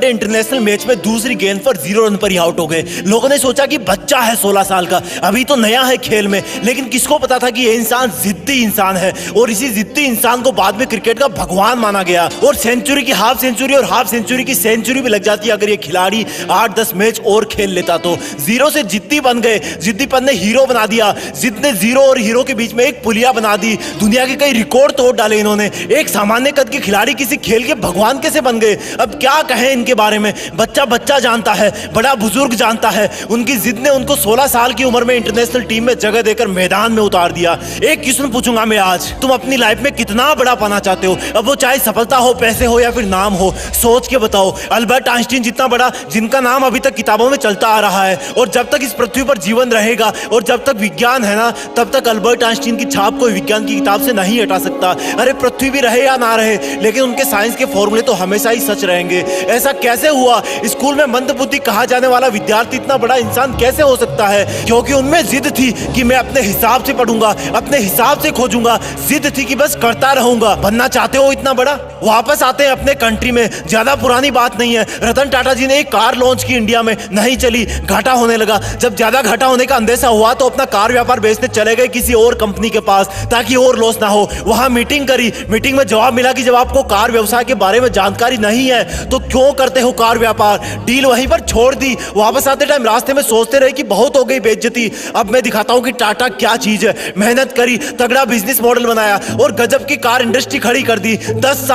International match में दूसरी गेंद पर 0 रन पर ही आउट हो गए। लोगों ने सोचा कि बच्चा है 16 साल का, अभी तो नया है खेल में, लेकिन किसको पता था कि ये इंसान जिद्दी इंसान है और इसी जिद्दी इंसान को बाद में क्रिकेट का भगवान माना गया। और सेंचुरी की हाफ सेंचुरी और हाफ सेंचुरी की सेंचुरी भी लग जाती है अगर ये खिलाड़ी 8-10 मैच और खेल लेता तो। 0 से जिद्दी बन गए, जिद्दीपन ने हीरो बना दिया, जिद ने 0 और हीरो के बीच में एक पुलिया बना दी। दुनिया के कई रिकॉर्ड तोड़ डाले इन्होंने। एक सामान्य कद के खिलाड़ी किसी खेल के भगवान कैसे बन गए? अब क्या कहें इनके बारे में। बच्चा जानता है, बड़ा बुजुर्ग जानता है। उनकी जिद ने उनको 16 साल की उम्र में इंटरनेशनल टीम में जगह देकर मैदान में उतार दिया। एक क्वेश्चन पूछूंगा मैं आज, तुम अपनी लाइफ में कितना बड़ा पाना चाहते हो? अब वो चाहे सफलता हो, पैसे हो या फिर नाम हो, सोच के बताओ। अल्बर्ट आइंस्टीन जितना बड़ा, जिनका नाम अभी तक किताबों में चलता आ रहा है, और जब तक इस पृथ्वी पर जीवन रहेगा और जब तक विज्ञान है ना, तब तक अल्बर्ट आइंस्टीन की छाप कोई विज्ञान की किताब से नहीं हटा सकता। अरे पृथ्वी भी रहे या ना रहे, लेकिन उनके साइंस के फॉर्मूले तो हमेशा ही सच रहेंगे। ऐसा कैसे हुआ? स्कूल में मंदबुद्धि कहा जाने वाला विद्यार्थी इतना बड़ा इंसान कैसे हो सकता है? क्योंकि उनमें जिद थी कि मैं अपने हिसाब से पढ़ूंगा, अपने हिसाब से खोजूंगा। जिद थी कि बस करता रहूंगा। बनना चाहते हो इतना बड़ा? वापस आते हैं अपने कंट्री में, ज्यादा पुरानी बात नहीं है। रतन टाटा जी ने एक कार लॉन्च की इंडिया में, नहीं चली, घाटा होने लगा। जब ज्यादा घाटा होने का अंदेशा हुआ तो अपना कार व्यापार बेचने चले गए किसी और कंपनी के पास ताकि और लॉस ना हो। वहां मीटिंग करी, मीटिंग में जवाब मिला कि जब आपको कार व्यवसाय के बारे में जानकारी नहीं है तो क्यों करते हो कार व्यापार? डील वहीं पर छोड़ दी। वापस आते टाइम रास्ते में सोचते रहे कि बहुत हो गई बेइज्जती, अब मैं दिखाता हूं कि टाटा क्या चीज है। मेहनत करी, तगड़ा बिजनेस मॉडल बनाया और गजब की कार इंडस्ट्री खड़ी कर दी। 10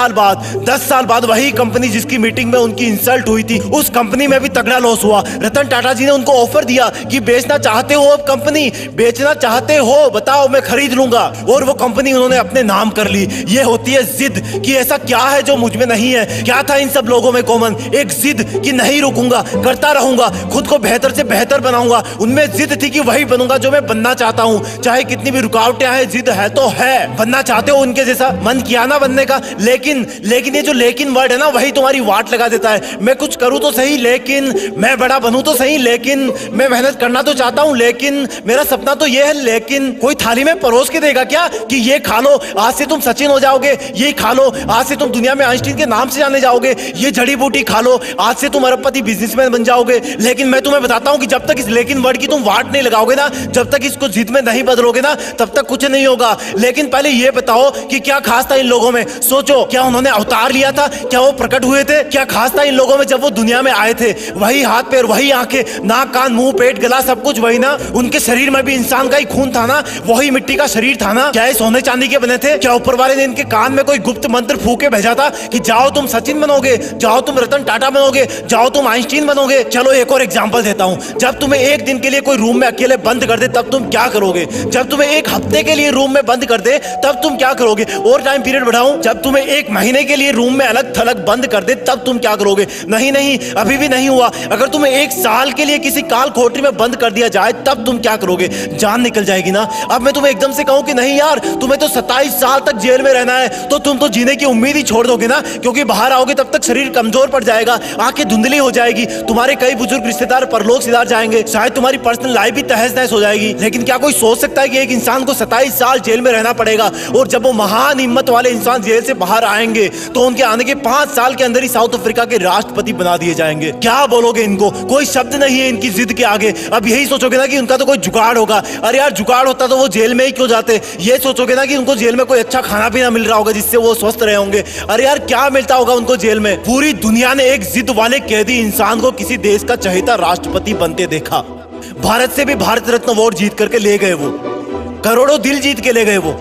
साल बाद वही कंपनी जिसकी मीटिंग में उनकी इंसल्ट हुई थी, उस कंपनी में भी तगड़ा लॉस हुआ। रतन टाटा जी ने उनको ऑफर दिया कि बेचना चाहते हो, अब कंपनी बेचना चाहते हो, बताओ मैं खरीद लूंगा। और वो कंपनी उन्होंने अपने नाम कर ली। ये होती है जिद कि ऐसा क्या है जो मुझ में नहीं है। क्या था इन सब लोगों में कॉमन? एक जिद कि नहीं रुकूंगा, करता रहूंगा, खुद को बेहतर से बेहतर बनाऊंगा। उनमें जिद थी कि वही बनूंगा जो मैं बनना चाहता हूं, चाहे कितनी भी रुकावटें आए। जिद है तो है। बनना चाहते हो उनके जैसा? मन किया ना बनने का, लेकिन ये जो लेकिन वर्ड है ना, वही तुम्हारी वाट लगा देता है। मैं कुछ करूं तो सही, लेकिन मैं बड़ा बनूं तो सही, लेकिन मैं मेहनत करना तो चाहता हूं, लेकिन मेरा सपना तो ये है, लेकिन कोई थाली में परोस के देगा क्या कि ये खा लो, आज से तुम सचिन हो जाओगे, ये खा लो, आज से तुम दुनिया में आइंस्टीन के नाम से जाने जाओगे, ये जड़ी बूटी खा लो, आज से तुम अरबपति बिजनेसमैन बन जाओगे। लेकिन मैं तुम्हें बताता हूं कि जब तक इस लेकिन वर्ड की तुम वाट नहीं लगाओगे ना, जब तक इसको जिद में नहीं बदलोगे ना, तब तक कुछ नहीं होगा। लेकिन पहले ये बताओ कि क्या खास था इन लोगों में? सोचो, क्या उन्होंने अवतार लिया था? क्या वो प्रकट हुए थे? क्या खास था इन लोगों में जब वो दुनिया में आए थे? वही हाथ पैर, वही आंखें, नाक कान मुंह पेट गला सब कुछ वही ना। उनके शरीर में भी इंसान का ही खून था ना, वही मिट्टी का शरीर था ना। क्या ये सोने चांदी के बने थे? क्या ऊपर वाले ने इनके कान में कोई गुप्त मंत्र फूके भेजा था कि जाओ तुम सचिन बनोगे, जाओ तुम रतन टाटा बनोगे, जाओ तुम आइंस्टीन बनोगे? चलो एक और एग्जांपल देता हूं। जब तुम्हें एक दिन के लिए कोई रूम में अकेले बंद कर दे तब तुम क्या करोगे? जब तुम्हें एक हफ्ते के लिए रूम में बंद कर दे तब तुम क्या करोगे? और टाइम पीरियड बढ़ाऊं, जब तुम्हें एक महीने के लिए रूम में अलग थलग बंद कर दे तब तुम क्या करोगे? नहीं, अभी भी नहीं हुआ। अगर तुम्हें 1 साल के लिए किसी काल कोठरी में बंद कर दिया जाए तब तुम क्या करोगे? जान निकल जाएगी ना। अब मैं तुम्हें एकदम से कहूं कि नहीं यार, तुम्हें तो 27 साल तक जेल में रहना है, तो तुम तो जीने की उम्मीद ही छोड़ दोगे ना, क्योंकि बाहर आओगे तब तक शरीर कमजोर पड़ जाएगा, आंखें धुंधली हो जाएगी, तुम्हारे कई बुजुर्ग रिश्तेदार परलोक सिधार जाएंगे, शायद तुम्हारी पर्सनल लाइफ भी तहस नहस हो जाएगी। लेकिन क्या कोई सोच सकता है कि एक इंसान को 27 साल जेल में रहना पड़ेगा, और जब वो महान हिम्मत वाले इंसान जेल से बाहर आएंगे तो उनके आने के 5 साल के अंदर ही साउथ अफ्रीका के राष्ट्रपति बना दिए जाएंगे? क्या बोलोगे इनको? कोई शब्द नहीं है इनकी जिद के आगे। अब यही सोचोगे ना कि उनका तो कोई जुगाड़ होगा। अरे यार, जुगाड़ होता तो वो जेल में ही क्यों जाते? ये सोचोगे ना कि उनको जेल में कोई अच्छा खाना पीना मिल रहा होगा जिससे वो स्वस्थ रहे होंगे। अरे यार, क्या मिलता होगा उनको जेल में? पूरी दुनिया ने एक जिद वाले कैदी इंसान को किसी देश का चहेता राष्ट्रपति बनते देखा। भारत से भी भारत रत्न अवार्ड जीत करके ले गए वो, करोड़ों दिल जीत के ले गए वो।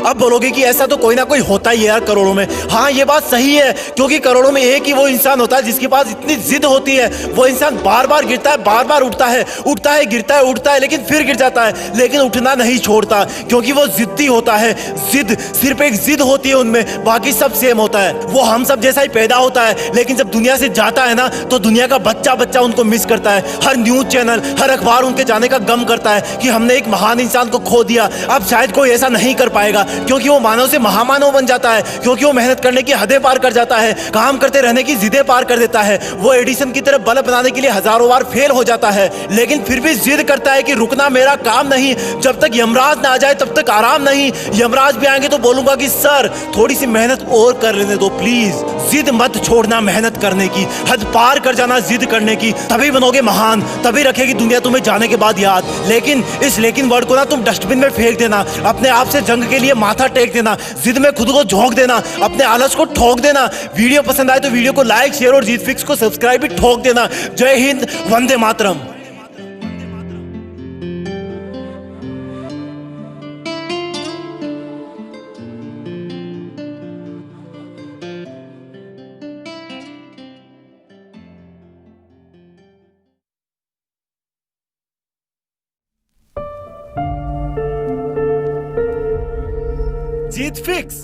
अब बोलोगे कि ऐसा तो कोई ना कोई होता ही है यार करोड़ों में। हाँ, ये बात सही है, क्योंकि करोड़ों में एक ही वो इंसान होता है जिसके पास इतनी जिद होती है। वो इंसान बार बार गिरता है, बार बार उठता है, गिरता है, उठता है, लेकिन फिर गिर जाता है, लेकिन उठना नहीं छोड़ता, क्योंकि वो जिद्दी होता है। जिद, सिर्फ एक जिद होती है उनमें, बाकी सब सेम होता है। वो हम सब जैसा ही पैदा होता है, लेकिन जब दुनिया से जाता है ना, तो दुनिया का बच्चा उनको मिस करता है। हर न्यूज चैनल, हर अखबार उनके जाने का गम करता है कि हमने एक महान इंसान को खो दिया। अब शायद कोई ऐसा नहीं कर पाएगा, क्योंकि वो मानव से महामानव बन जाता है, क्योंकि वो मेहनत करने की हदें पार कर जाता है, काम करते रहने की जिदें पार कर देता है। वो एडिसन की तरह बल्ब बनाने के लिए हजारों बार फेल हो जाता है, लेकिन फिर भी जिद करता है कि रुकना मेरा काम नहीं, जब तक यमराज ना आ जाए तब तक आराम नहीं। यमराज भी आएंगे तो बोलूंगा कि सर थोड़ी सी मेहनत और कर लेने दो प्लीज। जिद मत छोड़ना मेहनत करने की, हद पार कर जाना जिद करने की, तभी बनोगे महान, तभी रखेगी दुनिया तुम्हें जाने के बाद याद। लेकिन इस लेकिन वर्ड को ना तुम डस्टबिन में फेंक देना, अपने आप से जंग के लिए माथा टेक देना, जिद में खुद को झोंक देना, अपने आलस को ठोक देना। वीडियो पसंद आए तो वीडियो को लाइक शेयर और जीत फिक्स को सब्सक्राइब भी ठोक देना। जय हिंद, वंदे मातरम। जीत फिक्स।